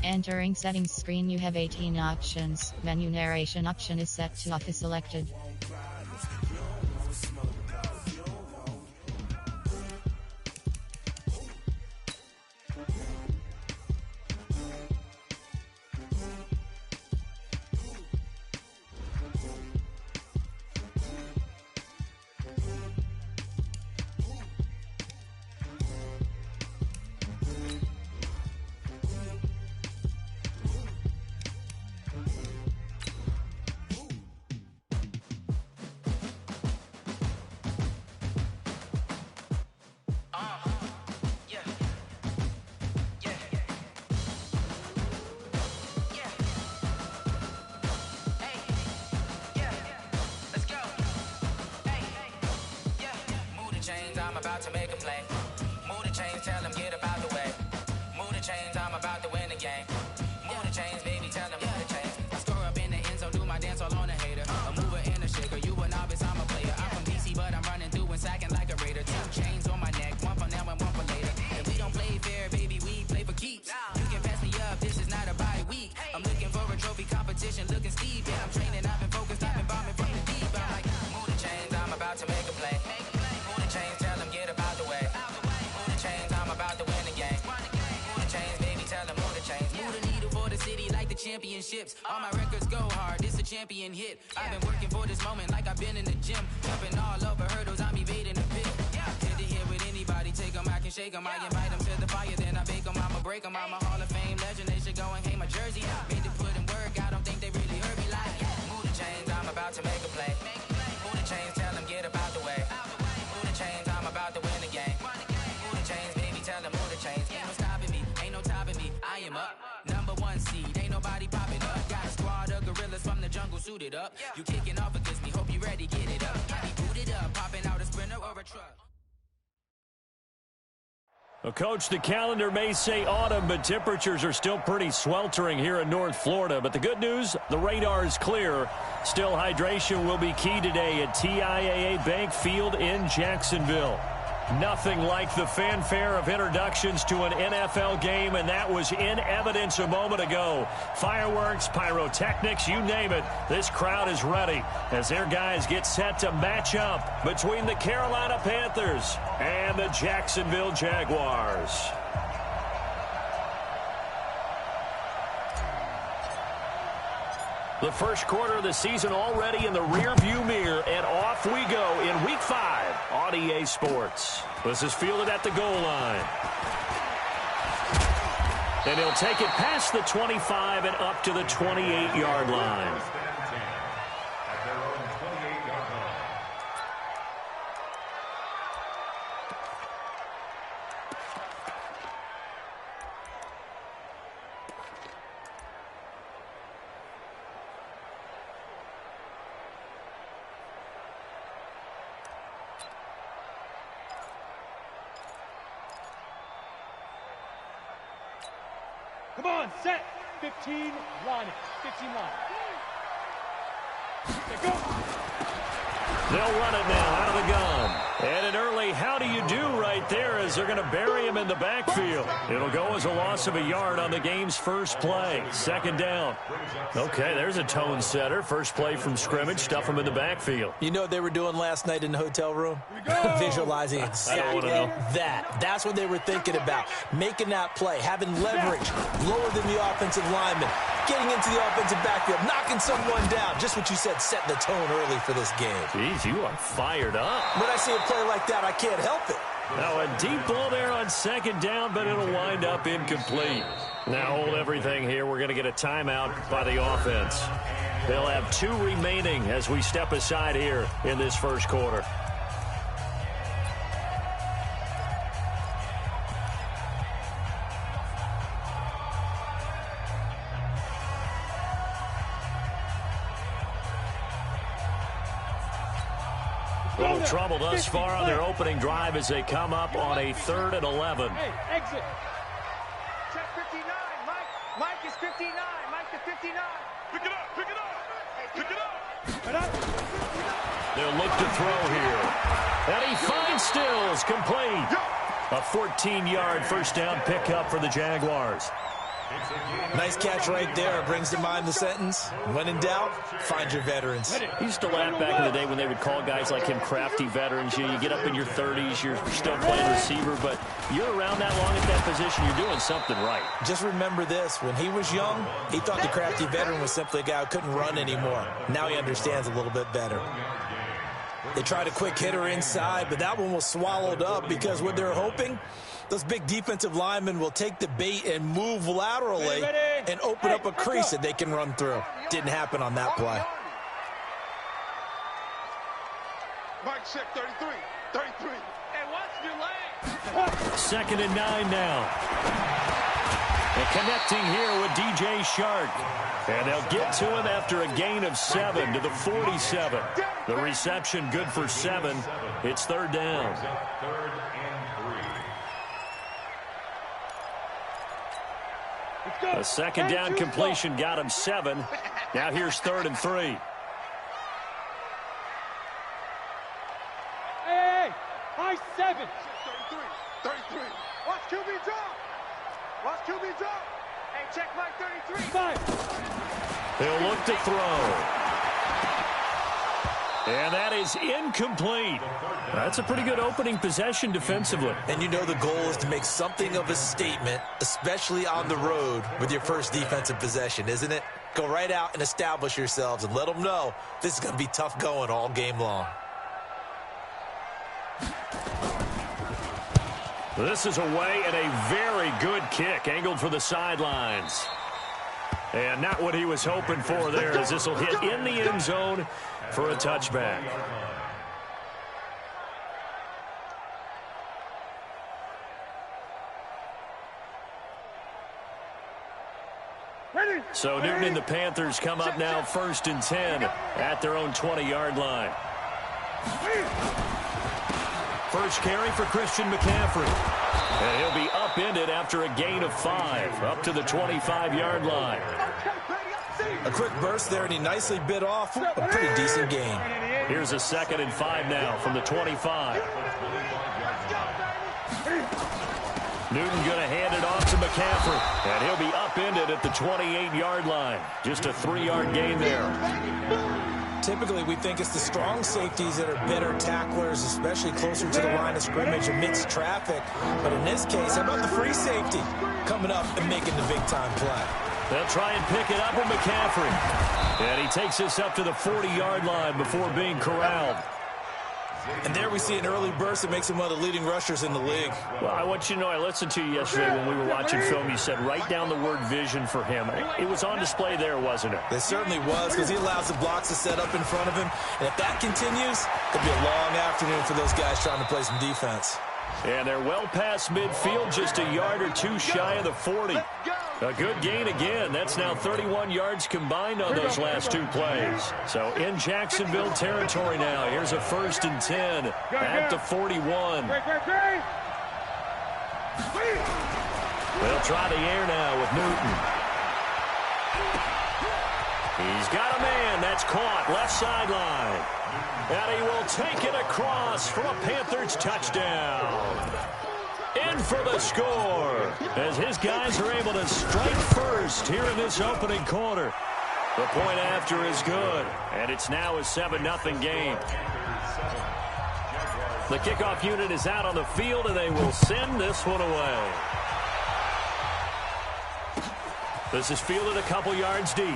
Entering settings screen, you have 18 options. Menu narration option is set to off is selected. I'm about to make a play. Move the chains, tell them get up out the way. Move the chains, I'm about to win the game. Move the chains, baby, tell them move the chains. I score up in the end zone, do my dance all on a hater. A mover and a shaker, you a novice, I'm a player. I'm from DC, but I'm running through and sacking like a raider. 2 chains on my neck, one for now and one for later. And we don't play fair, baby, we play for keeps. You can pass me up, this is not a bye week. I'm looking for a trophy competition, looking steep. Yeah, I'm training, I've been focused, I've been bombing from the deep. I'm like, move the chains, I'm about to make a play. Move the chains, tell them get up out the way. Move the chains, I'm about to win the game. Move the chains, baby, tell them move the chains. Move the needle for the city like the championships. All my records go hard, this a champion hit. I've been working for this moment like I've been in the gym. Jumping all over hurdles, I'm evading the pit. Head to head with anybody, take them, I can shake them. I invite them to the fire, then I bake them, I'ma break them. I'm a Hall of Fame legend, they should go and hang my jersey. Made to put in work, I don't think they really heard me like. Move the chains, I'm about to make a play. Move the chains, tell them get up out the way. Move the chains, I'm about to win the game. Move the chains, baby, tell them move the chains. Ain't no stopping me, ain't no topping me. I am up, #1 seed, ain't nobody popping up. Got a squad of gorillas from the jungle suited up. You kicking off against me, hope you ready, get it up. I be booted up, popping out a sprinter or a truck. Well, Coach, the calendar may say autumn, but temperatures are still pretty sweltering here in North Florida. But the good news, the radar is clear. Still, hydration will be key today at TIAA Bank Field in Jacksonville. Nothing like the fanfare of introductions to an NFL game, and that was in evidence a moment ago. Fireworks, pyrotechnics, you name it. This crowd is ready as their guys get set to match up between the Carolina Panthers and the Jacksonville Jaguars. The first quarter of the season already in the rearview mirror, and off we go in Week 5 on EA Sports. This is fielded at the goal line. And he'll take it past the 25 and up to the 28-yard line. Come on, set. 15, line it. 15 line. Okay, go. They'll run it now out of the gun. And an early how do you do right there as they're going to bury him in the backfield. It'll go as a loss of a yard on the game's first play. Second down. Okay, there's a tone setter. First play from scrimmage. Stuff him in the backfield. You know what they were doing last night in the hotel room? Visualizing exactly that. That's what they were thinking about. Making that play, having leverage, lower than the offensive lineman, getting into the offensive backfield, knocking someone down. Just what you said, setting the tone early for this game. Jeez, you are fired up. When I see a play like that, I can't help it. Now a deep ball there on second down, but it'll wind up incomplete. Now hold everything here. We're going to get a timeout by the offense. They'll have 2 remaining as we step aside here in this first quarter. Little trouble thus far on their opening drive as they come up on a 3rd and 11. Hey, exit. Check 59. Mike is 59. Mike is 59. Pick it up. Pick it up. Pick it up. They'll look to throw here. And he finds Stills complete. A 14-yard first down pickup for the Jaguars. Nice catch right there. Brings to mind the sentence, when in doubt, find your veterans. He used to laugh back in the day when they would call guys like him crafty veterans. You get up in your 30s, you're still playing receiver, but you're around that long at that position, you're doing something right. Just remember this. When he was young, he thought the crafty veteran was simply a guy who couldn't run anymore. Now he understands a little bit better. They tried a quick hitter inside, but that one was swallowed up because what they're hoping, those big defensive linemen will take the bait and move laterally and open up a crease that they can run through. Didn't happen on that play. Mike check 33. 33. Hey, watch your leg. 2nd and 9 now. And connecting here with DJ Shark. And they'll get to him after a gain of 7 to the 47. The reception good for 7. It's 3rd down. A 2nd down completion got him 7. Now here's 3rd and 3. Hey, high 7. 33. 33. Watch QB drop. Watch QB drop. Hey, check Mike 33. 5. He'll look to throw. And that is incomplete. That's a pretty good opening possession defensively. And you know the goal is to make something of a statement, especially on the road with your first defensive possession, isn't it? Go right out and establish yourselves and let them know this is going to be tough going all game long. This is away and a very good kick angled for the sidelines. And not what he was hoping for there, as this will hit in the end zone for a touchback. So Newton and the Panthers come up now 1st and 10 at their own 20-yard line. First carry for Christian McCaffrey. And he'll be upended after a gain of 5 up to the 25-yard line. A quick burst there, and he nicely bit off a pretty decent gain. Here's a 2nd and 5 now from the 25. Newton going to hand it off to McCaffrey. And he'll be upended at the 28-yard line. Just a 3-yard gain there. Typically, we think it's the strong safeties that are better tacklers, especially closer to the line of scrimmage amidst traffic. But in this case, how about the free safety coming up and making the big-time play? They'll try and pick it up with McCaffrey. And he takes this up to the 40-yard line before being corralled. And there we see an early burst that makes him one of the leading rushers in the league. Well, I want you to know, I listened to you yesterday when we were watching film. You said write down the word vision for him. It was on display there, wasn't it? It certainly was, because he allows the blocks to set up in front of him. And if that continues, it'll be a long afternoon for those guys trying to play some defense. And they're well past midfield, just a yard or two shy of the 40. A good gain again. That's now 31 yards combined on those last 2 plays. So in Jacksonville territory now. Here's a 1st and 10 at the 41. They'll try the air now with Newton. He's got a man. That's caught left sideline. And he will take it across for a Panthers touchdown. In for the score as his guys are able to strike first here in this opening quarter. The point after is good, and it's now a 7-0 game. The kickoff unit is out on the field, and they will send this one away. This is fielded a couple yards deep.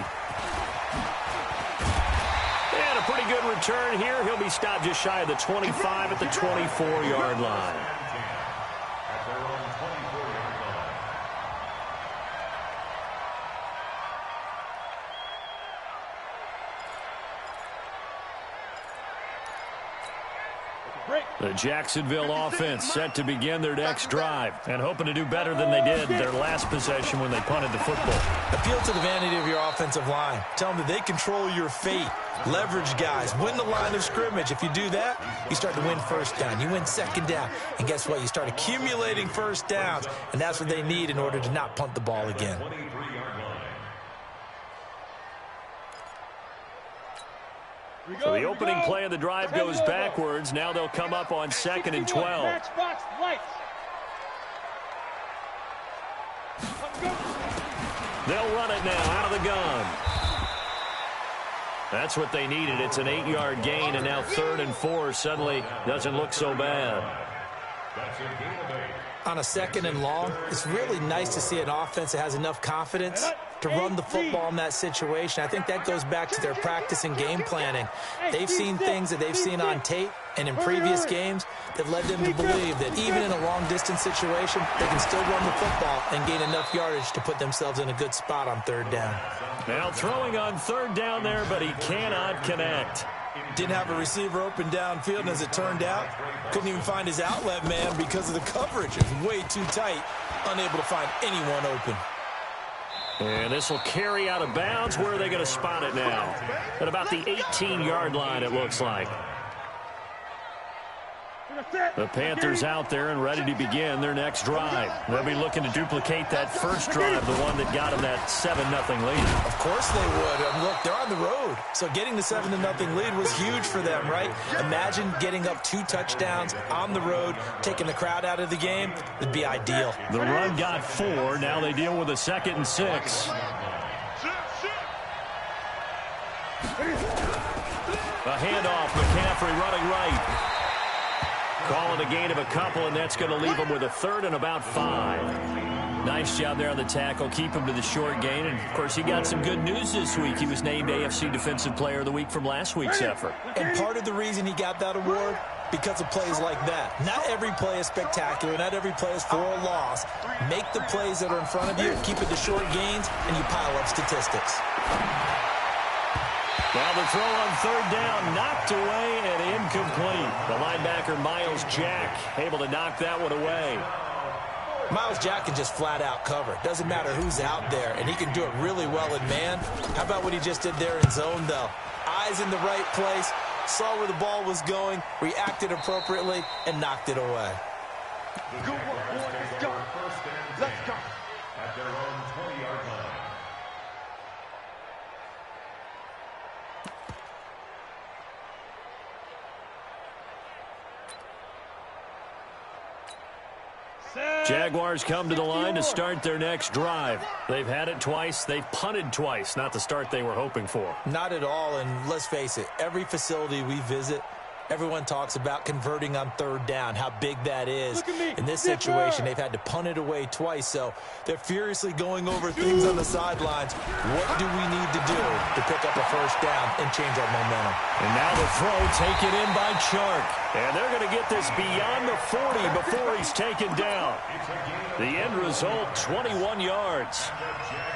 And a pretty good return here. He'll be stopped just shy of the 25 at the 24-yard line. The Jacksonville offense set to begin their next drive and hoping to do better than they did their last possession when they punted the football. Appeal to the vanity of your offensive line. Tell them that they control your fate. Leverage guys. Win the line of scrimmage. If you do that, you start to win 1st down. You win 2nd down. And guess what? You start accumulating 1st downs. And that's what they need in order to not punt the ball again. So the opening play of the drive goes backwards. Now they'll come up on 2nd and 12. They'll run it now out of the gun. That's what they needed. It's an 8-yard gain, and now 3rd and 4 suddenly doesn't look so bad. On a 2nd and long, it's really nice to see an offense that has enough confidence to run the football in that situation. I think that goes back to their practice and game planning. They've seen things that they've seen on tape and in previous games that led them to believe that even in a long-distance situation, they can still run the football and gain enough yardage to put themselves in a good spot on 3rd down. Now throwing on 3rd down there, but he cannot connect. Didn't have a receiver open downfield, and as it turned out, couldn't even find his outlet man because of the coverage. It was way too tight, unable to find anyone open. And this will carry out of bounds. Where are they going to spot it now? At about the 18-yard line, it looks like. The Panthers out there and ready to begin their next drive. They'll be looking to duplicate that first drive, the one that got them that 7-0 lead. Of course they would. I mean, look, they're on the road. So getting the 7-0 lead was huge for them, right? Imagine getting up 2 touchdowns on the road, taking the crowd out of the game. It'd be ideal. The run got 4. Now they deal with a 2nd and 6. A handoff. McCaffrey running right. Calling a gain of a couple, and that's going to leave him with a 3rd and about 5. Nice job there on the tackle. Keep him to the short gain. And, of course, he got some good news this week. He was named AFC Defensive Player of the Week from last week's effort. And part of the reason he got that award, because of plays like that. Not every play is spectacular. Not every play is for a loss. Make the plays that are in front of you, keep it to short gains, and you pile up statistics. Now the throw on 3rd down, knocked away and incomplete. The linebacker, Miles Jack, able to knock that one away. Miles Jack can just flat out cover. Doesn't matter who's out there, and he can do it really well in man. How about what he just did there in zone, though? Eyes in the right place, saw where the ball was going, reacted appropriately, and knocked it away. Good work, boy. Let's go. Let's go. At their own 20-yard line. Jaguars come to the line to start their next drive. They've had it twice. They've punted twice. Not the start they were hoping for. Not at all, and let's face it, every facility we visit, everyone talks about converting on 3rd down, how big that is. In this situation, they've had to punt it away twice, so they're furiously going over things on the sidelines. What do we need to do to pick up a 1st down and change our momentum? And now the throw taken in by Chark. And they're going to get this beyond the 40 before he's taken down. The end result, 21 yards.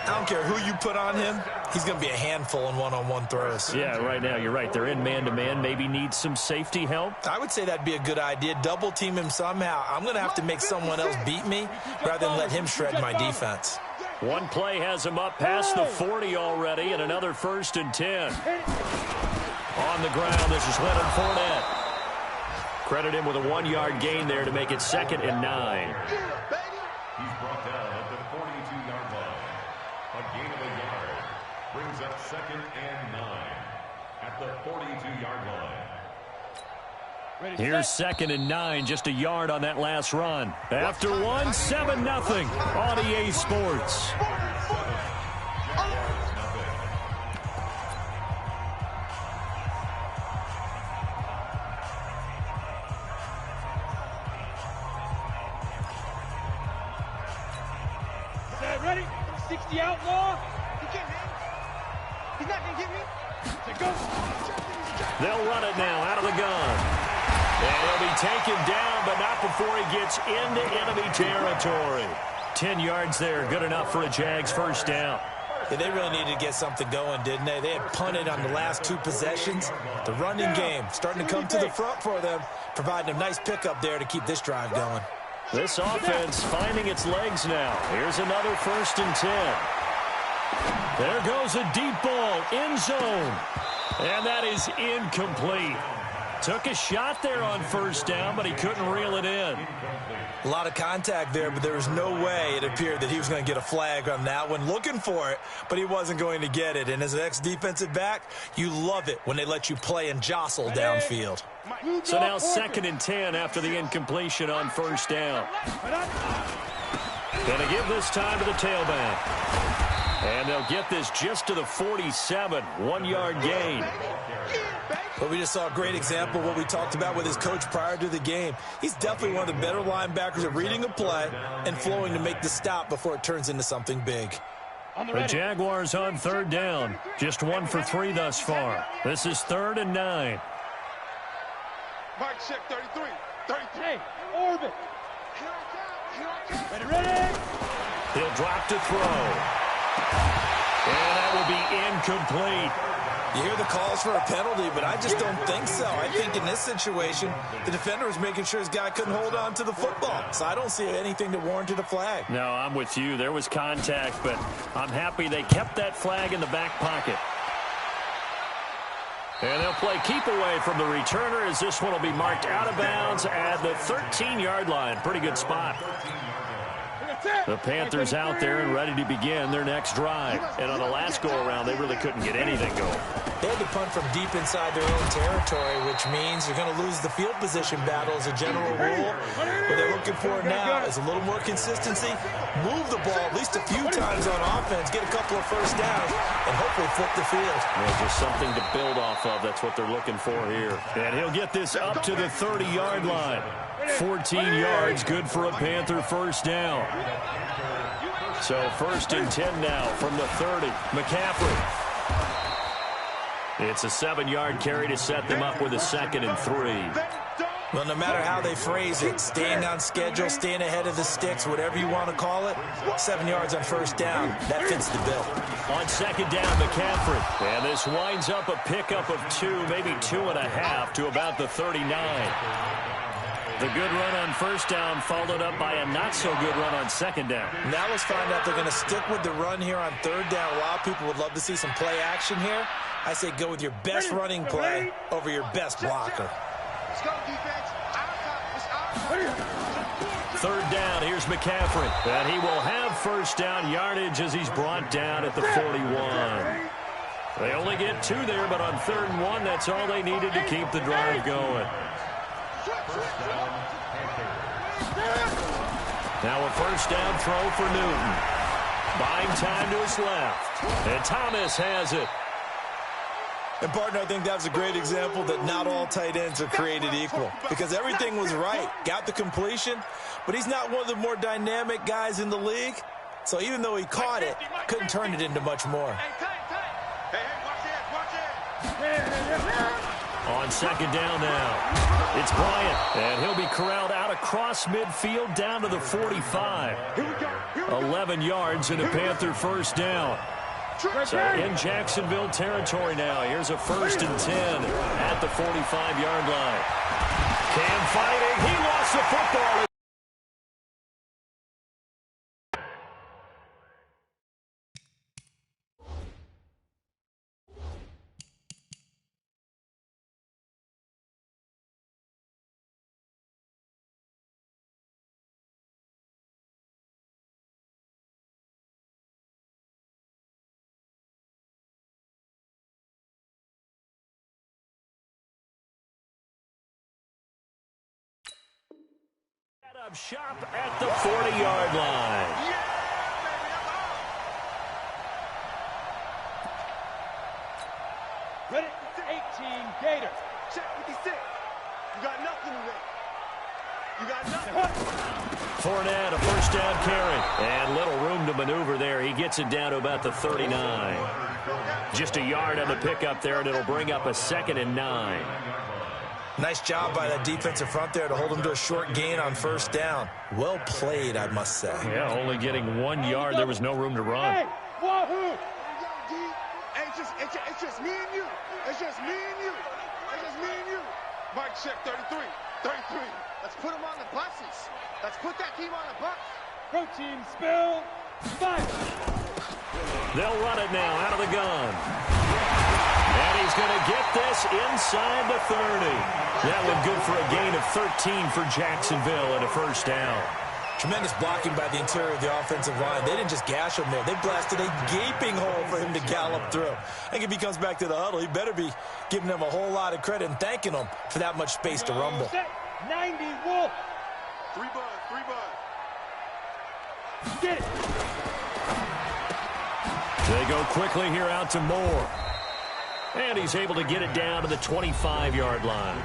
I don't care who you put on him. He's going to be a handful in one-on-one throws. Yeah, right now you're right. They're in man-to-man. Maybe need some safety help. I would say that'd be a good idea. Double team him somehow. I'm going to have to make someone else beat me rather than let him shred my defense. One play has him up past the 40 already, and another 1st and 10. On the ground, this is Leonard Fournette. Credit him with a 1-yard gain there to make it 2nd and 9. He's brought down at the 42-yard line. A gain of a yard brings up 2nd and 9 at the 42-yard line. Here's 2nd and 9, just a yard on that last run. After one, 7-0 on EA Sports. Ready? 60 outlaw. He can't hit. He's not going to get me. Go. They'll run it now out of the gun. And he'll be taken down, but not before he gets into enemy territory. 10 yards there, good enough for a Jags 1st down. Yeah, they really needed to get something going, didn't they? They had punted on the last 2 possessions. The running game starting to come to the front for them, providing a nice pickup there to keep this drive going. This offense finding its legs now. Here's another 1st and 10. There goes a deep ball, end zone. And that is incomplete. Took a shot there on 1st down, but he couldn't reel it in. A lot of contact there, but there was no way it appeared that he was going to get a flag on that one. Looking for it, but he wasn't going to get it. And as an ex-defensive back, you love it when they let you play and jostle downfield. So now 2nd and 10 after the incompletion on 1st down. Going to give this time to the tailback. And they'll get this just to the 47. 1-yard gain. But we just saw a great example of what we talked about with his coach prior to the game. He's definitely one of the better linebackers at reading a play and flowing to make the stop before it turns into something big. The Jaguars on 3rd down. Just 1 for 3 thus far. This is 3rd and 9. Mike, check 33. 33. Orbit. Ready. He'll drop to throw. And that will be incomplete. You hear the calls for a penalty, but I just don't think so. I think in this situation, the defender was making sure his guy couldn't hold on to the football. So I don't see anything that warranted a flag. No, I'm with you. There was contact, but I'm happy they kept that flag in the back pocket. And they'll play keep away from the returner as this one will be marked out of bounds at the 13-yard line. Pretty good spot. The Panthers out there and ready to begin their next drive. And on the last go-around, they really couldn't get anything going. They had to punt from deep inside their own territory, which means you're going to lose the field position battle as a general rule. What they're looking for now is a little more consistency, move the ball at least a few times on offense, get a couple of first downs, and hopefully flip the field. Well, just something to build off of. That's what they're looking for here. And he'll get this up to the 30-yard line. 14 yards, good for a Panther first down. So 1st and 10 now from the 30. McCaffrey. It's a 7-yard carry to set them up with a 2nd and 3. Well, no matter how they phrase it, staying on schedule, staying ahead of the sticks, whatever you want to call it, 7 yards on first down, that fits the bill. On 2nd down, McCaffrey. And this winds up a pickup of 2, maybe 2.5 to about the 39. The good run on first down followed up by a not-so-good run on 2nd down. Now let's find out they're going to stick with the run here on 3rd down. A lot of people would love to see some play action here. I say go with your best running play over your best blocker. Let's go, defense. 3rd down, here's McCaffrey. And he will have first down yardage as he's brought down at the 41. They only get 2 there, but on 3rd and 1, that's all they needed to keep the drive going. Now a first down throw for Newton. Buying time to his left. And Thomas has it. And, partner, I think that's a great example that not all tight ends are created equal. Because everything was right. Got the completion. But he's not one of the more dynamic guys in the league. So even though he caught it, couldn't turn it into much more. Hey, watch it. On 2nd down now, it's Bryant, and he'll be corralled out across midfield down to the 45. 11 yards and a Panther first down. So in Jacksonville territory now, here's a 1st and 10 at the 45-yard line. Cam fighting, he lost the football. Up shop at the 40-yard line. Ready? 18, Gator. Check 56. You got nothing today. You got nothing. Fournette, a first down carry. And little room to maneuver there. He gets it down to about the 39. Just a yard on the pickup there, and it'll bring up a 2nd and 9. Nice job by that defensive front there to hold him to a short gain on first down. Well played, I must say. Yeah, only getting 1 yard. There was no room to run. Hey, wahoo! It's just me and you. It's just me and you. It's just me and you. Mike, check 33. 33. Let's put him on the buses. Let's put that team on the bus. Go team, spill. Fight. They'll run it now out of the gun. And he's going to get this inside the 30. That one good for a gain of 13 for Jacksonville and a first down. Tremendous blocking by the interior of the offensive line. They didn't just gash him there. They blasted a gaping hole for him to gallop through. I think if he comes back to the huddle, he better be giving them a whole lot of credit and thanking them for that much space to rumble. 90, Wolf. 3 bud, 3 bud. Get it. They go quickly here out to Moore. And he's able to get it down to the 25-yard line.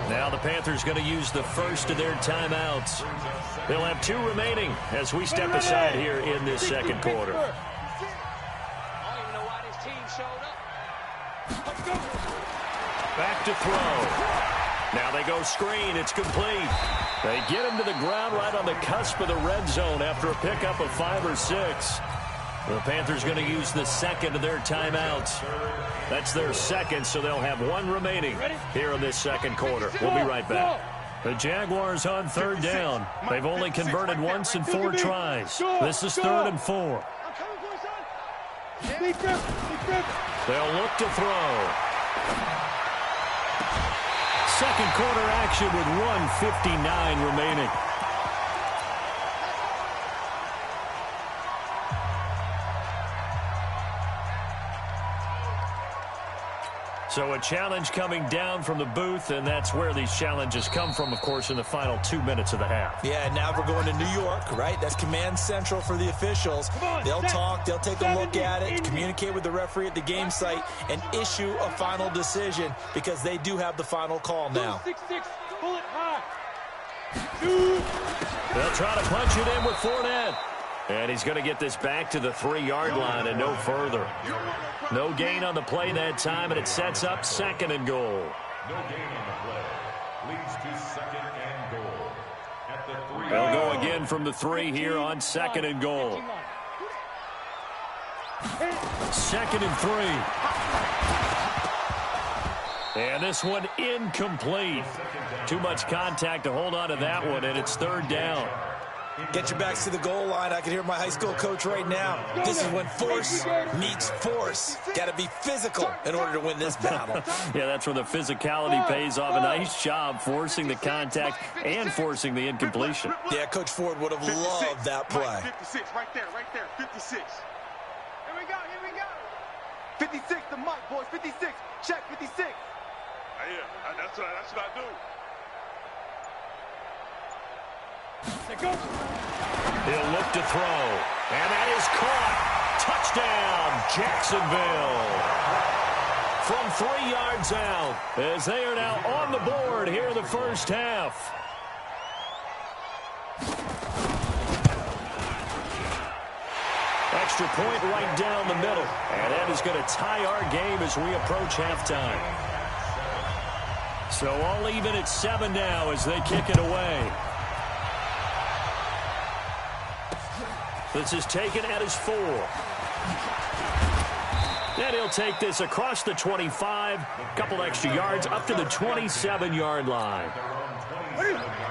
Now the Panthers going to use the first of their timeouts. They'll have 2 remaining as we step aside here in this second quarter. I don't even know why this team showed up. Back to throw. Now they go screen. It's complete. They get him to the ground right on the cusp of the red zone after a pickup of 5 or 6. The Panthers going to use the second of their timeouts. That's their second, so they'll have 1 remaining here in this second quarter. We'll be right back. The Jaguars on 3rd down. They've only converted once in 4 tries. This is 3rd and 4. They'll look to throw. Second quarter action with 1:59 remaining. So a challenge coming down from the booth, and that's where these challenges come from, of course, in the final 2 minutes of the half. Yeah, now we're going to New York, right? That's command central for the officials. They'll talk, they'll take a look at it, communicate with the referee at the game site, and issue a final decision because they do have the final call now. They'll try to punch it in with Fournette. And he's going to get this back to the 3-yard line and no further. No gain on the play that time, and it sets up 2nd and goal. No gain on the play. Leads to 2nd and goal. At the 3. They'll go again from the 3 here on 2nd and goal. 2nd and 3. And this one incomplete. Too much contact to hold on to that one, and it's 3rd down. Get your backs to the goal line. I can hear my high school coach right now. This is when force meets force. Got to be physical in order to win this battle. Yeah, that's where the physicality pays off. A nice job forcing the contact and forcing the incompletion. Yeah, Coach Ford would have loved that play. 56, right there, 56. Here we go. 56, the mic, boys, 56. Check, 56. Yeah, that's what I do. He'll look to throw. And that is caught. Touchdown, Jacksonville. From 3 yards out, as they are now on the board here in the first half. Extra point right down the middle. And that is going to tie our game as we approach halftime. So all even at 7 now as they kick it away. This is taken at his 4. And he'll take this across the 25, couple extra yards, up to the 27-yard line.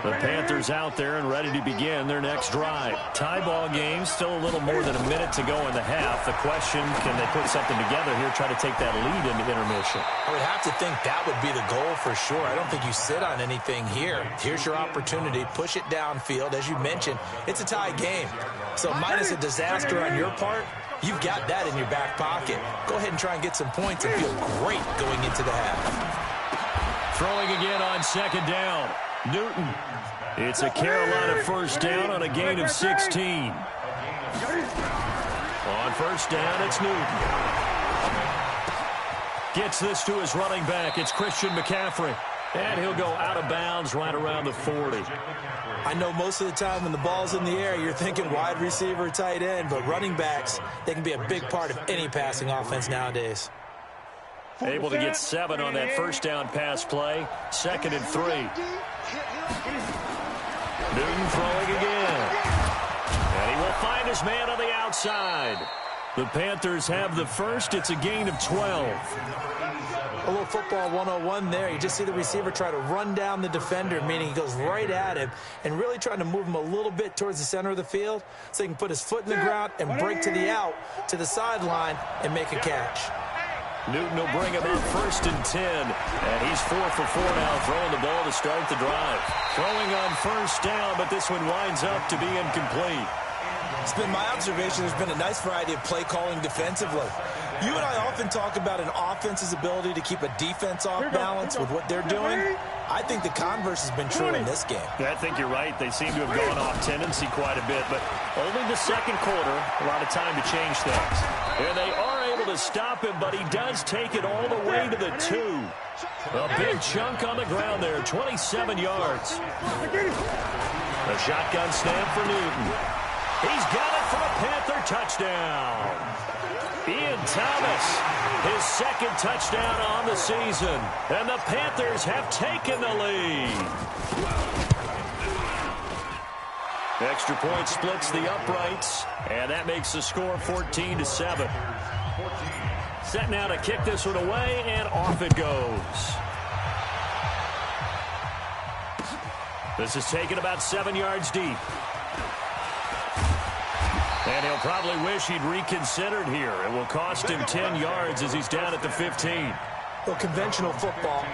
The Panthers out there and ready to begin their next drive. Tie ball game, still a little more than a minute to go in the half. The question, can they put something together here, try to take that lead into intermission? I would have to think that would be the goal for sure. I don't think you sit on anything here. Here's your opportunity. Push it downfield. As you mentioned, it's a tie game. So minus a disaster on your part, you've got that in your back pocket. Go ahead and try and get some points and feel great going into the half. Throwing again on 2nd down. Newton. It's a Carolina first down on a gain of 16. On first down, it's Newton. Gets this to his running back. It's Christian McCaffrey. And he'll go out of bounds right around the 40. I know most of the time when the ball's in the air, you're thinking wide receiver, tight end, but running backs, they can be a big part of any passing offense nowadays. Able to get 7 on that first down pass play. 2nd and 3. Newton throwing again. And he will find his man on the outside. The Panthers have the first. It's a gain of 12. A little football 101 there. You just see the receiver try to run down the defender, meaning he goes right at him and really trying to move him a little bit towards the center of the field so he can put his foot in the ground and break to the out, to the sideline, and make a catch. Newton will bring him up 1st and 10. And he's 4 for 4 now, throwing the ball to start the drive. Throwing on first down, but this one winds up to be incomplete. It's been my observation there's been a nice variety of play calling defensively. You and I often talk about an offense's ability to keep a defense off balance with what they're doing. I think the converse has been true in this game. Yeah, I think you're right. They seem to have gone off tendency quite a bit, but only the second quarter, a lot of time to change things. And they are able to stop him, but he does take it all the way to the 2. A big chunk on the ground there, 27 yards. A shotgun snap for Newton. He's got it for a Panther touchdown. Ian Thomas, his second touchdown on the season. And the Panthers have taken the lead. Extra point splits the uprights, and that makes the score 14-7. Set now to kick this one away, and off it goes. This is taken about 7 yards deep. And he'll probably wish he'd reconsidered here. It will cost him 10 yards as he's down at the 15. Well, conventional football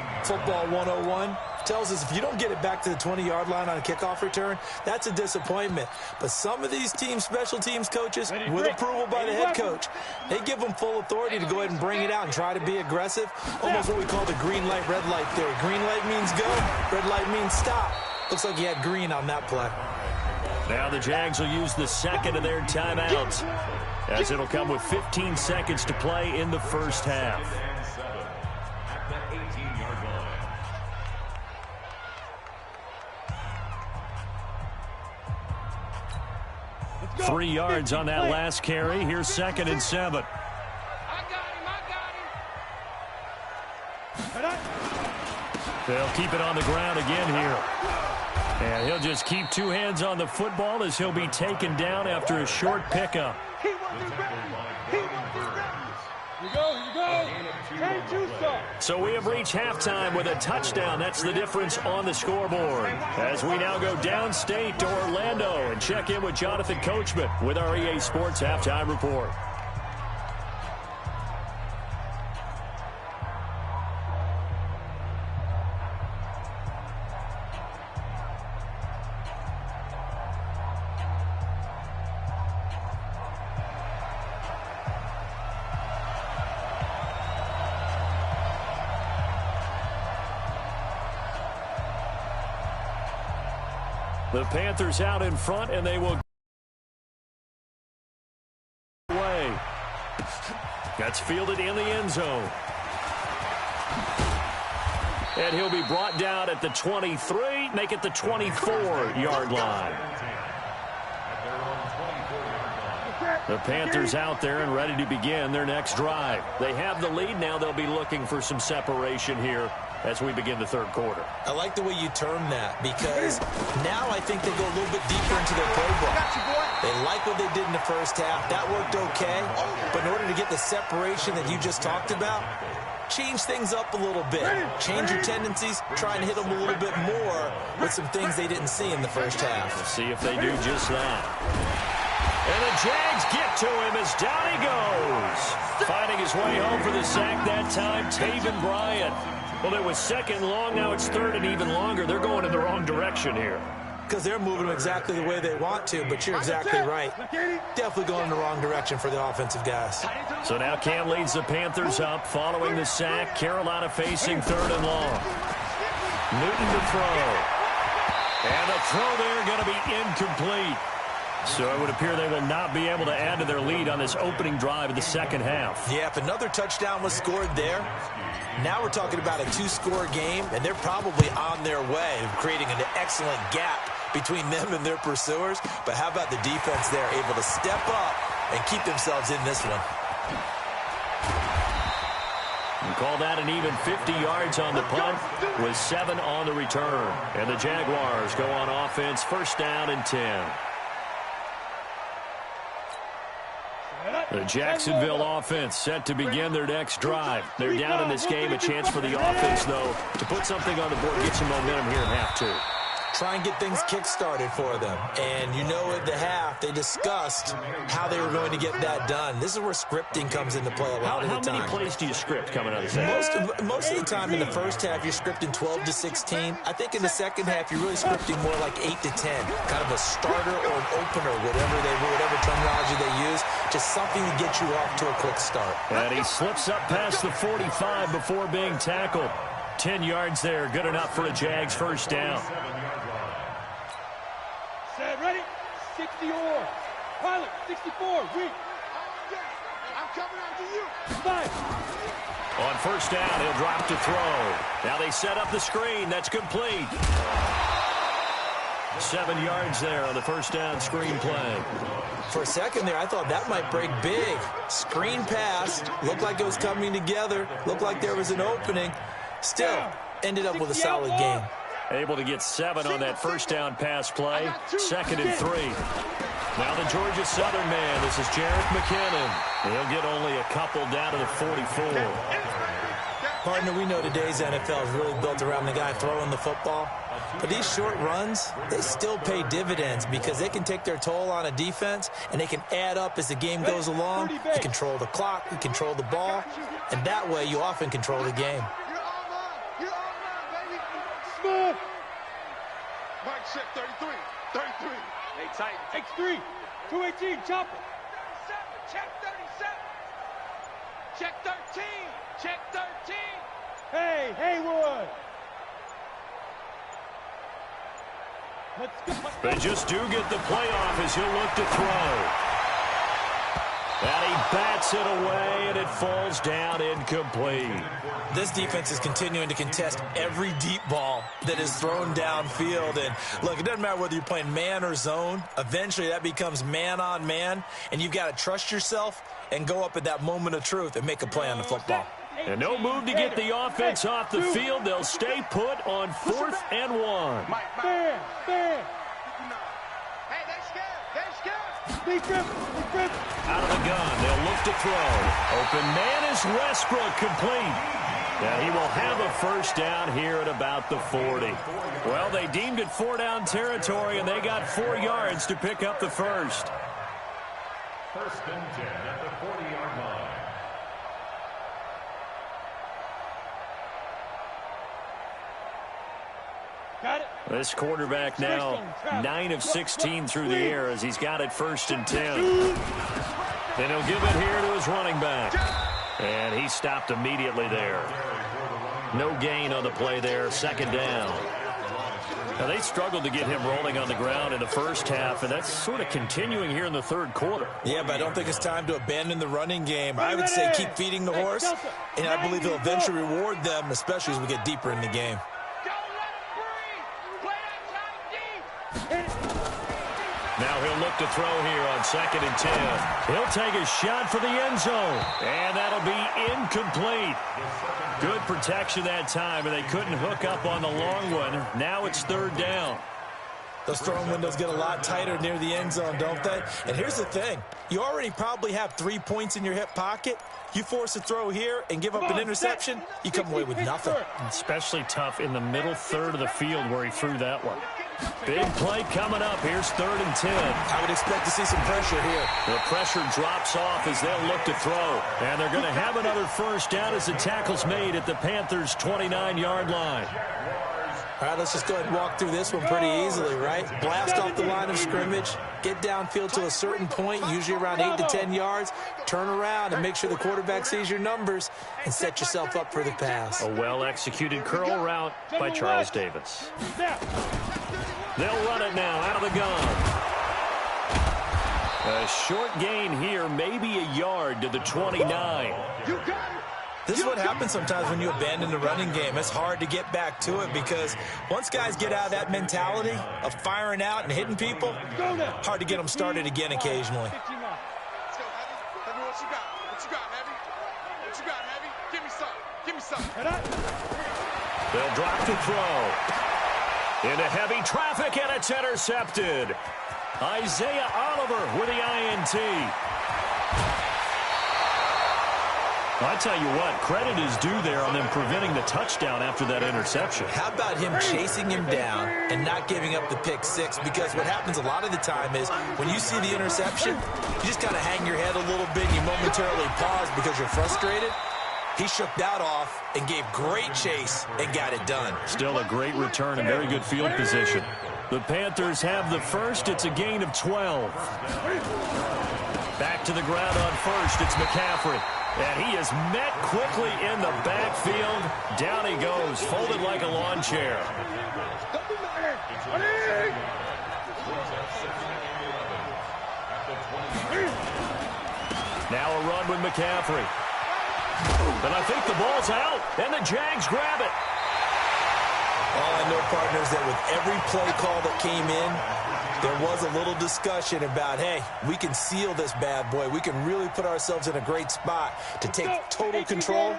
101, tells us if you don't get it back to the 20-yard line on a kickoff return, that's a disappointment. But some of these special teams coaches, with approval by the head coach, they give them full authority to go ahead and bring it out and try to be aggressive. Almost what we call the green light, red light theory. Green light means go, red light means stop. Looks like he had green on that play. Now the Jags will use the second of their timeouts, as it'll come with 15 seconds to play in the first half. At the 18-yard line. 3 yards on that last carry. Here's 2nd and 7. I got him. They'll keep it on the ground again here. And he'll just keep 2 hands on the football as he'll be taken down after a short pickup. He wasn't ready. He wasn't ready. Here you go. Can't you stop? So we have reached halftime with a touchdown. That's the difference on the scoreboard. As we now go downstate to Orlando and check in with Jonathan Coachman with our EA Sports Halftime Report. The Panthers out in front, and they will away. That's fielded in the end zone. And he'll be brought down at the 23, make it the 24-yard line. The Panthers out there and ready to begin their next drive. They have the lead. Now they'll be looking for some separation here as we begin the third quarter. I like the way you term that, because now I think they go a little bit deeper into their playbook. They like what they did in the first half. That worked okay. But in order to get the separation that you just talked about, change things up a little bit. Change your tendencies. Try and hit them a little bit more with some things they didn't see in the first half. We'll see if they do just that. And the Jags get to him as down he goes. Finding his way home for the sack that time, Taven Bryant. Well, it was second long. Now it's third and even longer. They're going in the wrong direction here. Because they're moving them exactly the way they want to, but you're exactly right. Definitely going in the wrong direction for the offensive guys. So now Cam leads the Panthers up following the sack. Carolina facing third and long. Newton to throw. And the throw there going to be incomplete. So it would appear they will not be able to add to their lead on this opening drive of the second half. Yeah, if another touchdown was scored there, now we're talking about a 2-score game, and they're probably on their way of creating an excellent gap between them and their pursuers. But how about the defense there, able to step up and keep themselves in this one? We call that an even 50 yards on the punt with 7 on the return. And the Jaguars go on offense, first down and 10. The Jacksonville offense set to begin their next drive. They're down in this game. A chance for the offense, though, to put something on the board, get some momentum here in half two. try and get things kick-started for them. And you know at the half, they discussed how they were going to get that done. This is where scripting comes into play a lot of the time. How many plays do you script coming out of the half? Most of the time in the first half, you're scripting 12 to 16. I think in the second half, you're really scripting more like 8 to 10. Kind of a starter or an opener, whatever terminology they use. Just something to get you off to a quick start. And he slips up past the 45 before being tackled. 10 yards there, good enough for a Jags first down. Set, ready? 60 or. Pilot, 64, read. I'm coming after you. 5. On first down, he'll drop to throw. Now they set up the screen. That's complete. 7 yards there on the first down screen play. For a second there, I thought that might break big. Screen pass. Looked like it was coming together. Looked like there was an opening. Still, ended up with a solid game. Able to get 7 on that first down pass play. 2nd and 3. Now the Georgia Southern man. This is Jarek McKinnon. He'll get only a couple down to the 44. Partner, we know today's NFL is really built around the guy throwing the football. But these short runs, they still pay dividends because they can take their toll on a defense and they can add up as the game goes along. You control the clock, you control the ball, and that way you often control the game. Smooth. Mike check 33. 33. Hey, Titan. X3. 218. Chopper. 37. Check 37. Check 13. Check 13. Hey, Haywood. Let's go. They just do get the playoff as he'll look to throw. And he bats it away, and it falls down incomplete. This defense is continuing to contest every deep ball that is thrown downfield. And, look, it doesn't matter whether you're playing man or zone. Eventually, that becomes man-on-man, and you've got to trust yourself and go up at that moment of truth and make a play on the football. And no move to get the offense off the field. They'll stay put on 4th and 1. Bam, bam. Hey, they're scared. They're scared. Big grip, big grip. Out of the gun, they'll look to throw. Open man is Westbrook, complete. And he will have a first down here at about the 40. Well, they deemed it 4-down territory, and they got 4 yards to pick up the first. 1st and 10 at the 40-yard line. Got it. This quarterback now 9 of 16 through the air as he's got it 1st and 10. And he'll give it here to his running back. And he stopped immediately there. No gain on the play there. 2nd down. Now, they struggled to get him rolling on the ground in the first half, and that's sort of continuing here in the 3rd quarter. Yeah, but I don't think it's time to abandon the running game. I would say keep feeding the horse, and I believe he'll eventually reward them, especially as we get deeper in the game. Now he'll look to throw here on 2nd and 10. He'll take a shot for the end zone, and that'll be incomplete. Good protection that time, and they couldn't hook up on the long one. Now it's 3rd down. Those throwing windows get a lot tighter near the end zone, don't they? And here's the thing. You already probably have 3 points in your hip pocket. You force a throw here and give up an interception, you come away with nothing. Especially tough in the middle third of the field where he threw that one. Big play coming up. Here's 3rd and 10. I would expect to see some pressure here. The pressure drops off as they'll look to throw. And they're going to have another first down as the tackle's made at the Panthers' 29-yard line. All right, let's just go ahead and walk through this one pretty easily, right? Blast off the line of scrimmage, get downfield to a certain point, usually around 8 to 10 yards, turn around and make sure the quarterback sees your numbers and set yourself up for the pass. A well-executed curl route by Charles Davis. They'll run it now out of the gun. A short gain here, maybe a yard to the 29. This is what happens sometimes when you abandon the running game. It's hard to get back to it because once guys get out of that mentality of firing out and hitting people, hard to get them started again occasionally. Let's go, Heavy. Heavy, what you got? What you got, Heavy? What you got, Heavy? Give me some. Give me some. They'll drop to throw. Into heavy traffic, and it's intercepted. Isaiah Oliver with the INT. I tell you what, credit is due there on them preventing the touchdown after that interception. How about him chasing him down and not giving up the pick six? Because what happens a lot of the time is when you see the interception, you just kind of hang your head a little bit and you momentarily pause because you're frustrated. He shook that off and gave great chase and got it done. Still a great return and very good field position. The Panthers have the first. It's a gain of 12. Back to the ground on first. It's McCaffrey. And he is met quickly in the backfield. Down he goes, folded like a lawn chair. Now a run with McCaffrey. And I think the ball's out, and the Jags grab it. All I know, partners, that with every play call that came in, there was a little discussion about, hey, we can seal this bad boy. We can really put ourselves in a great spot to take total control,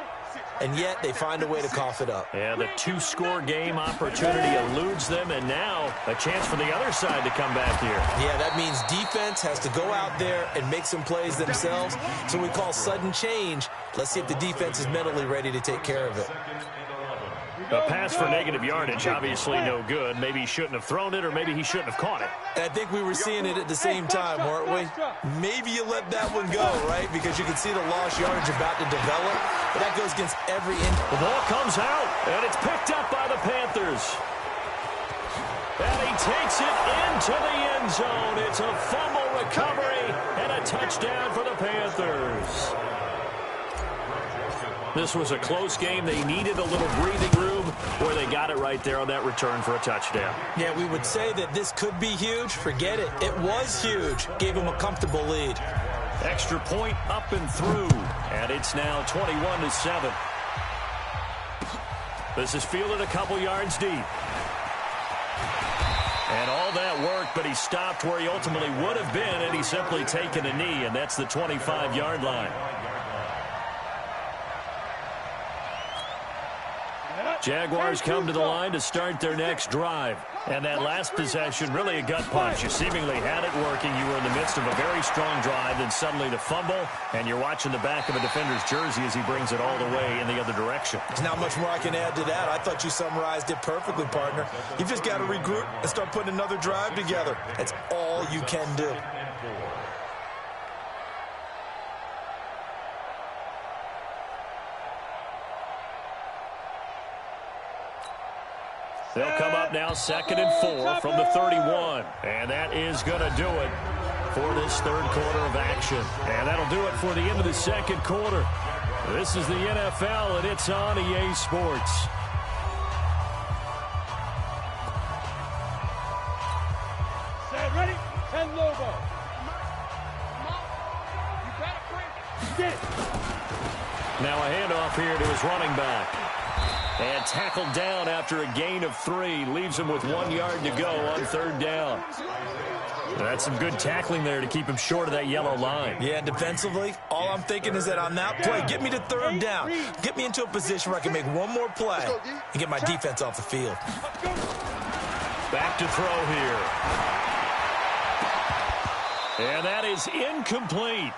and yet they find a way to cough it up. Yeah, the two-score game opportunity eludes them, and now a chance for the other side to come back here. Yeah, that means defense has to go out there and make some plays themselves. So we call sudden change. Let's see if the defense is mentally ready to take care of it. A pass for negative yardage, obviously no good. Maybe he shouldn't have thrown it, or maybe he shouldn't have caught it. And I think we were seeing it at the same time, weren't we? Maybe you let that one go, right? Because you can see the lost yardage about to develop. But that goes against every inch. The ball comes out, and it's picked up by the Panthers. And he takes it into the end zone. It's a fumble recovery and a touchdown for the Panthers. This was a close game. They needed a little breathing room, where they got it right there on that return for a touchdown. Yeah, we would say that this could be huge. Forget it. It was huge. Gave him a comfortable lead. Extra point up and through, and it's now 21-7. This is fielded a couple yards deep. And all that worked, but he stopped where he ultimately would have been, and he's simply taken a knee, and that's the 25-yard line. Jaguars come to the line to start their next drive. And that last possession, really a gut punch. You seemingly had it working. You were in the midst of a very strong drive, then suddenly the fumble, and you're watching the back of a defender's jersey as he brings it all the way in the other direction. There's not much more I can add to that. I thought you summarized it perfectly, partner. You've just got to regroup and start putting another drive together. That's all you can do. They'll come up now 2nd and 4 from the 31. And that is going to do it for this third quarter of action. And that'll do it for the end of the second quarter. This is the NFL, and it's on EA Sports. Set, ready? 10 logo. You better bring it. Now a handoff here to his running back. And tackled down after a gain of 3. Leaves him with 1 yard to go on third down. That's some good tackling there to keep him short of that yellow line. Yeah, defensively, all I'm thinking is that on that play, get me to third down. Get me into a position where I can make one more play and get my defense off the field. Back to throw here. And that is incomplete.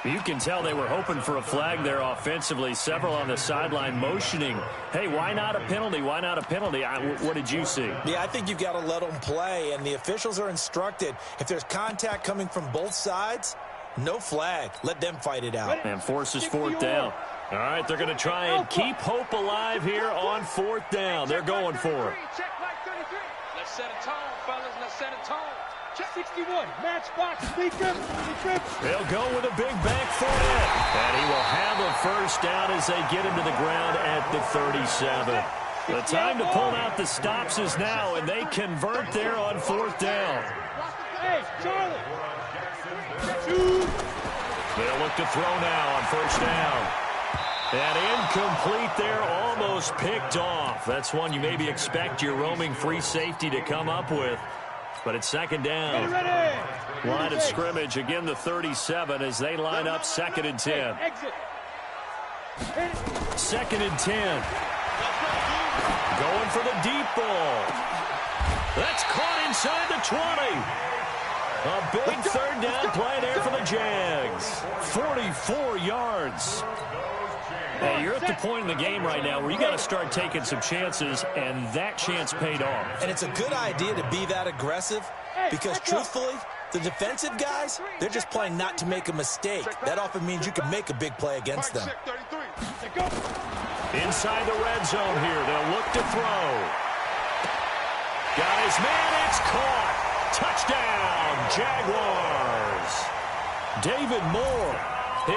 You can tell they were hoping for a flag there offensively. Several on the sideline motioning. Hey, why not a penalty? Why not a penalty? What did you see? Yeah, I think you've got to let them play, and the officials are instructed. If there's contact coming from both sides, no flag. Let them fight it out. And forces fourth down. All right, they're going to try and keep hope alive here on fourth down. They're going for it. Let's set a tone, fellas. Let's set a tone. Check 61, matchbox, speaker. They'll go with a big bank for it. And he will have a first down as they get him to the ground at the 37. The time to pull out the stops is now, and they convert there on fourth down. Hey, Charlie. They'll look to throw now on first down. And incomplete there, almost picked off. That's one you maybe expect your roaming free safety to come up with. But it's second down. Line of scrimmage, again the 37 as they line up 2nd and 10. 2nd and 10. Going for the deep ball. That's caught inside the 20. A big third down play there for the Jags. 44 yards. Hey, you're at the point in the game right now where you got to start taking some chances, and that chance paid off. And it's a good idea to be that aggressive because, truthfully, the defensive guys, they're just playing not to make a mistake. That often means you can make a big play against them. Inside the red zone here, they'll look to throw. Got his man, it's caught. Touchdown, Jaguars. David Moore,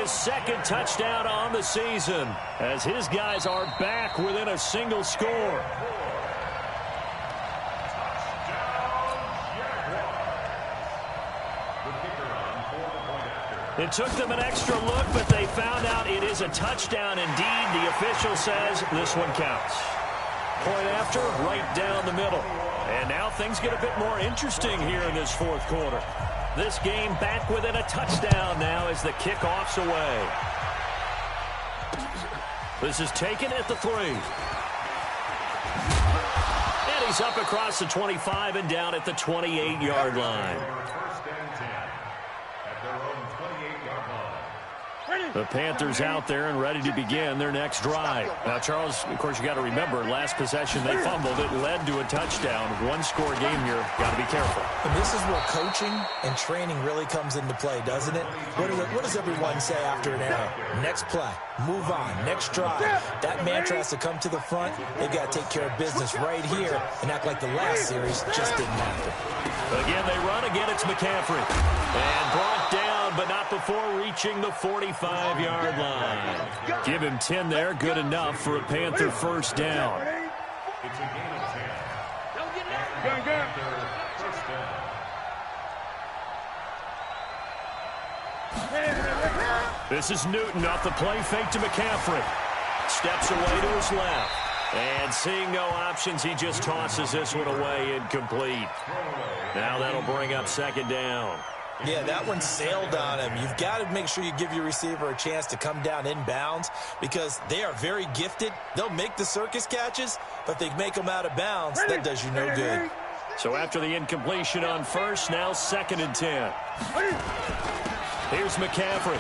his second touchdown on the season, as his guys are back within a single score. It took them an extra look, but they found out it is a touchdown indeed. The official says this one counts. Point after, right down the middle. And now things get a bit more interesting here in this fourth quarter. This game back within a touchdown now as the kickoff's away. This is taken at the 3. And he's up across the 25 and down at the 28-yard line. The Panthers out there and ready to begin their next drive. Now, Charles, of course, you got to remember, last possession they fumbled. It led to a touchdown. One-score game here. Got to be careful. And this is where coaching and training really comes into play, doesn't it? What does everyone say after an error? Next play. Move on. Next drive. That mantra has to come to the front. They've got to take care of business right here and act like the last series just didn't happen. Again, they run. Again, it's McCaffrey. And brought down, but not before reaching the 45-yard line. Give him 10 there. Good enough for a Panther first down. It's a game of 10. Don't get Panther first down. This is Newton off the play fake to McCaffrey. Steps away to his left. And seeing no options, he just tosses this one away, incomplete. Now that'll bring up second down. Yeah, that one sailed on him. You've got to make sure you give your receiver a chance to come down inbounds because they are very gifted. They'll make the circus catches, but they make them out of bounds. That does you no good. So after the incompletion on first, now 2nd and 10. Here's McCaffrey.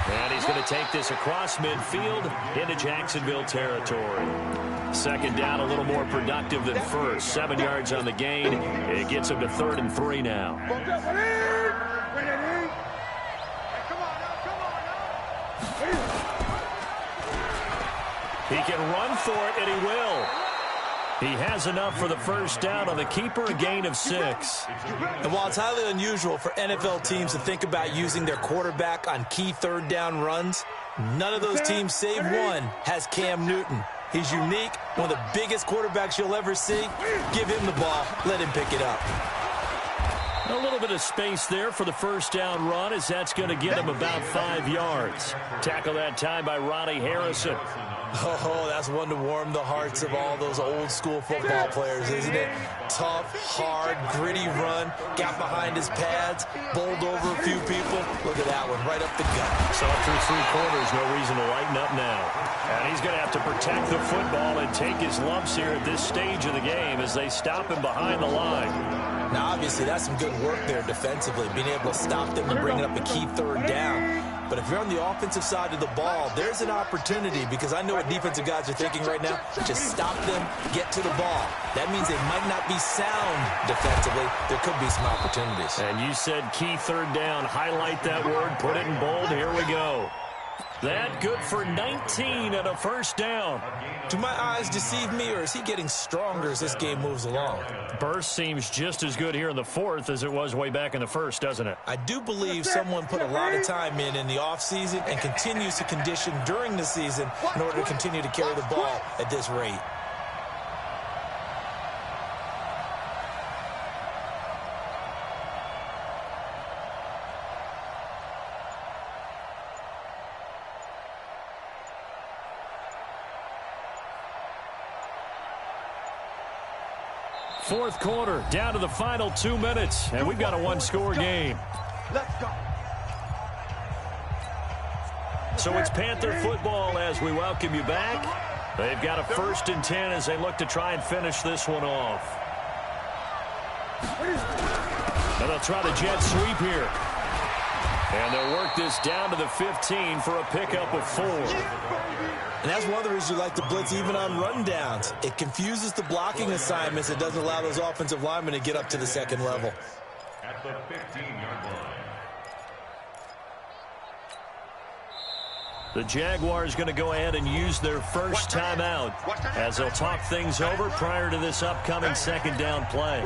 And he's going to take this across midfield into Jacksonville territory. Second down, a little more productive than first. 7 yards on the gain. It gets him to 3rd and 3 now. He can run for it, and he will. He has enough for the first down on the keeper, a gain of 6. And while it's highly unusual for NFL teams to think about using their quarterback on key third down runs, none of those teams, save one, has Cam Newton. He's unique, one of the biggest quarterbacks you'll ever see. Give him the ball. Let him pick it up. A little bit of space there for the first down run as that's going to get him about 5 yards. Tackle that time by Ronnie Harrison. Oh, that's one to warm the hearts of all those old-school football players, isn't it? Tough, hard, gritty run. Got behind his pads, bowled over a few people. Look at that one, right up the gut. So through 3 quarters, no reason to lighten up now. And he's going to have to protect the football and take his lumps here at this stage of the game as they stop him behind the line. Now, obviously, that's some good work there defensively, being able to stop them and bringing up a key third down. But if you're on the offensive side of the ball, there's an opportunity because I know what defensive guys are thinking right now. Just stop them, get to the ball. That means they might not be sound defensively. There could be some opportunities. And you said key third down. Highlight that word. Put it in bold. Here we go. That good for 19 and a first down. Do my eyes deceive me, or is he getting stronger as this game moves along? Burst seems just as good here in the fourth as it was way back in the first, doesn't it? I do believe someone put a lot of time in the offseason and continues to condition during the season in order to continue to carry the ball at this rate. Fourth quarter, down to the final 2 minutes, and we've got a one-score game. Let's go. So it's Panther football as we welcome you back. They've got a 1st and 10 as they look to try and finish this one off. And they'll try the jet sweep here. And they'll work this down to the 15 for a pickup of 4. And that's one of the reasons you like to blitz even on rundowns. It confuses the blocking assignments. It doesn't allow those offensive linemen to get up to the second level. At the 15-yard line. The Jaguars going to go ahead and use their first timeout as they'll talk things over prior to this upcoming second down play.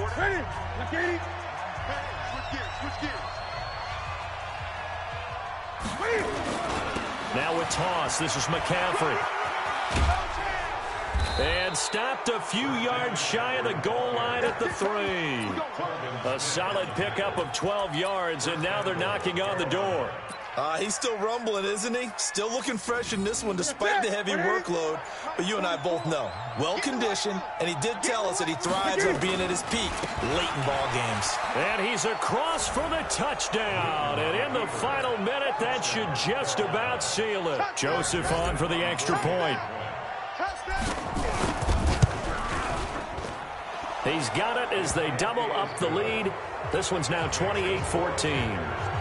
Now with toss, this is McCaffrey. And stopped a few yards shy of the goal line at the 3. A solid pickup of 12 yards, and now they're knocking on the door. He's still rumbling, isn't he? Still looking fresh in this one despite the heavy workload. But you and I both know, well-conditioned, and he did tell us that he thrives on being at his peak late in ball games. And he's across for the touchdown. And in the final minute, that should just about seal it. Joseph on for the extra point. He's got it as they double up the lead. This one's now 28-14.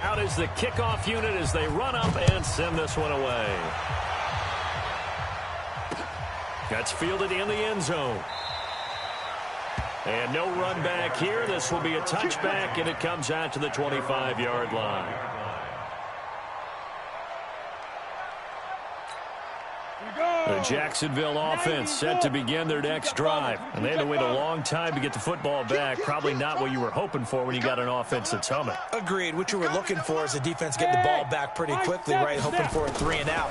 Out is the kickoff unit as they run up and send this one away. That's fielded in the end zone. And no run back here. This will be a touchback, and it comes out to the 25-yard line. The Jacksonville offense set to begin their next drive. And they had to wait a long time to get the football back. Probably not what you were hoping for when you got an offense that's humming. Agreed. What you were looking for is the defense getting the ball back pretty quickly, right? Hoping for a 3 and out.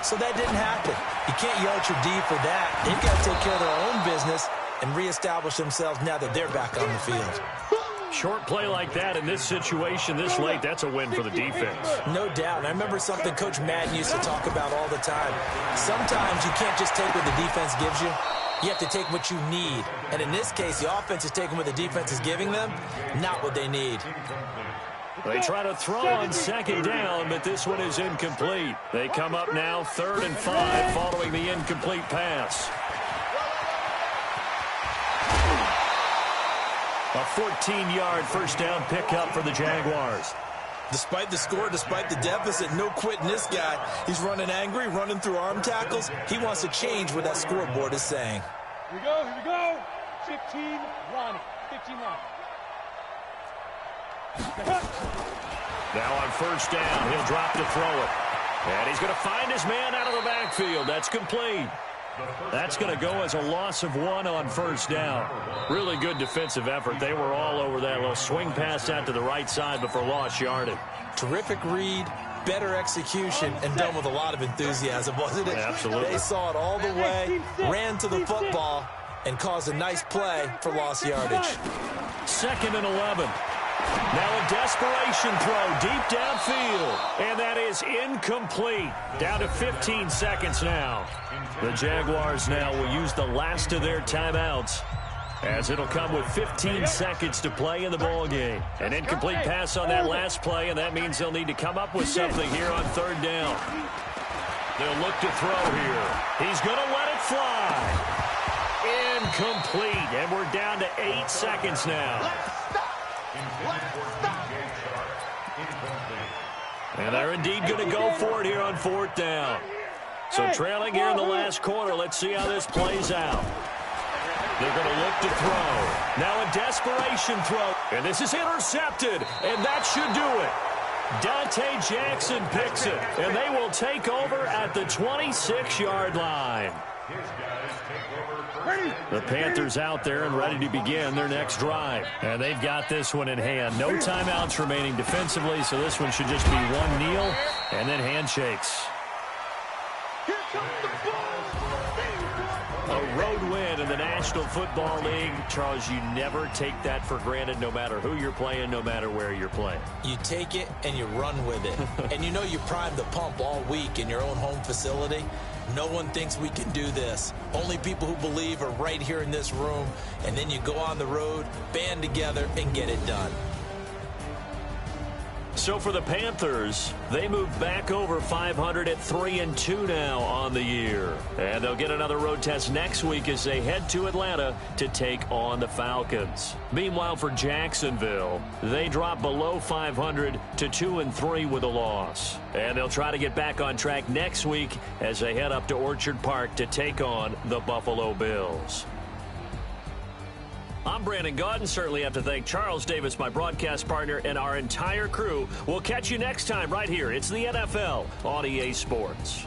So that didn't happen. You can't yell at your D for that. They've got to take care of their own business and reestablish themselves now that they're back on the field. Short play like that in this situation this late, that's a win for the defense. No doubt. And I remember something Coach Madden used to talk about all the time. Sometimes you can't just take what the defense gives you. You have to take what you need. And in this case, the offense is taking what the defense is giving them, not what they need. They try to throw on second down, but this one is incomplete. They come up now 3rd and 5 following the incomplete pass. A 14-yard first down pickup for the Jaguars. Despite the score, despite the deficit, no quitting this guy. He's running angry, running through arm tackles. He wants to change what that scoreboard is saying. Here we go. 15, Ronnie. 15 line. Now on first down, he'll drop to throw it. And he's going to find his man out of the backfield. That's complete. That's going to go as a loss of 1 on first down. Really good defensive effort. They were all over that little swing pass out to the right side before lost yardage. Terrific read, better execution, and done with a lot of enthusiasm, wasn't it? Absolutely. They saw it all the way, ran to the football, and caused a nice play for lost yardage. 2nd and 11. Now a desperation throw deep downfield. And that is incomplete. Down to 15 seconds now. The Jaguars now will use the last of their timeouts, as it'll come with 15 seconds to play in the ball game. An incomplete pass on that last play, and that means they'll need to come up with something here on 3rd down. They'll look to throw here. He's going to let it fly. Incomplete, and we're down to 8 seconds now. And they're indeed going to go for it here on 4th down. So trailing here in the last quarter, let's see how this plays out. They're going to look to throw. Now a desperation throw. And this is intercepted, and that should do it. Dante Jackson picks it, and they will take over at the 26-yard line. The Panthers out there and ready to begin their next drive. And they've got this one in hand. No timeouts remaining defensively, so this one should just be one kneel and then handshakes. A road win in the National Football League. Charles, you never take that for granted no matter who you're playing, no matter where you're playing. You take it and you run with it. And you know you primed the pump all week in your own home facility. No one thinks we can do this. Only people who believe are right here in this room. And then you go on the road, band together, and get it done. So for the Panthers, they move back over 500 at 3-2 now on the year. And they'll get another road test next week as they head to Atlanta to take on the Falcons. Meanwhile, for Jacksonville, they drop below 500 to 2-3 with a loss. And they'll try to get back on track next week as they head up to Orchard Park to take on the Buffalo Bills. I'm Brandon Gaudin. Certainly have to thank Charles Davis, my broadcast partner, and our entire crew. We'll catch you next time right here. It's the NFL on EA Sports.